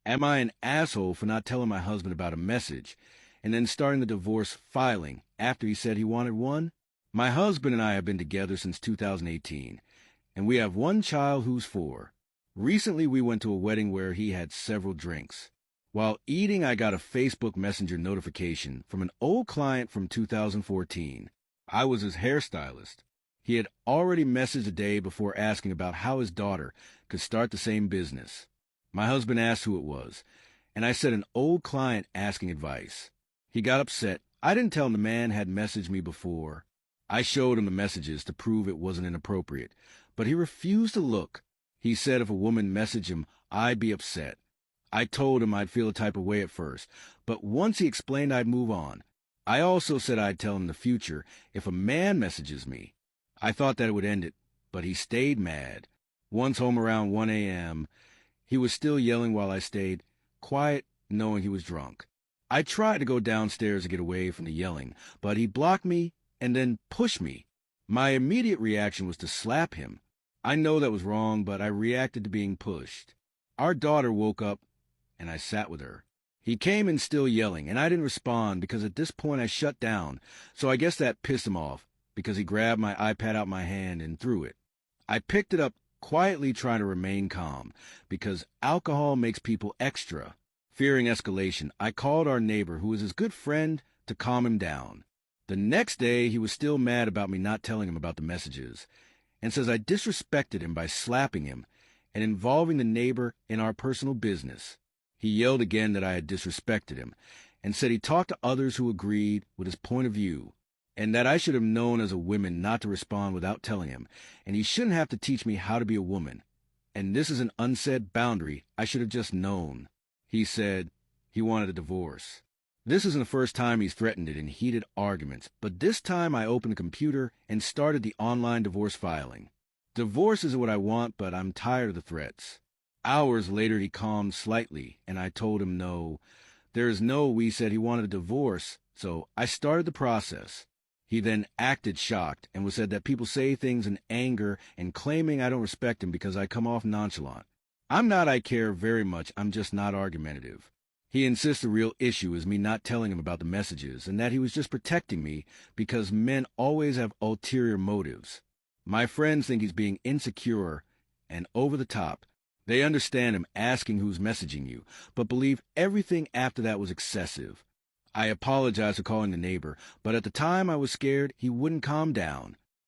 Am I an asshole for not telling my husband about a message and then starting the divorce filing after he said he wanted one? My husband and I have been together since 2018, and we have one child who's 4. Recently, we went to a wedding where he had several drinks. While eating, I got a Facebook Messenger notification from an old client from 2014. I was his hairstylist. He had already messaged a day before asking about how his daughter could start the same business. My husband asked who it was, and I said an old client asking advice. He got upset. I didn't tell him the man had messaged me before. I showed him the messages to prove it wasn't inappropriate, but he refused to look. He said if a woman messaged him, I'd be upset. I told him I'd feel a type of way at first, but once he explained I'd move on. I also said I'd tell him in the future if a man messages me. I thought that it would end it, but he stayed mad. Once home around 1 a.m., he was still yelling while I stayed quiet, knowing he was drunk. I tried to go downstairs to get away from the yelling, but he blocked me and then pushed me. My immediate reaction was to slap him. I know that was wrong, but I reacted to being pushed. Our daughter woke up, and I sat with her. He came in still yelling, and I didn't respond because at this point I shut down, so I guess that pissed him off because he grabbed my iPad out my hand and threw it. I picked it up, quietly trying to remain calm, because alcohol makes people extra. Fearing escalation, I called our neighbor, who was his good friend, to calm him down. The next day, he was still mad about me not telling him about the messages, and says I disrespected him by slapping him and involving the neighbor in our personal business. He yelled again that I had disrespected him, and said he talked to others who agreed with his point of view, and that I should have known as a woman not to respond without telling him, and he shouldn't have to teach me how to be a woman. And this is an unsaid boundary I should have just known. He said he wanted a divorce. This isn't the first time he's threatened it in heated arguments, but this time I opened the computer and started the online divorce filing. Divorce is what I want, but I'm tired of the threats. Hours later, he calmed slightly, and I told him no. We said he wanted a divorce, so I started the process. He then acted shocked and was said that people say things in anger and claiming I don't respect him because I come off nonchalant. I'm not I care very much, I'm just not argumentative. He insists the real issue is me not telling him about the messages and that he was just protecting me because men always have ulterior motives. My friends think he's being insecure and over the top. They understand him asking who's messaging you, but believe everything after that was excessive. I apologize for calling the neighbor, but at the time I was scared he wouldn't calm down.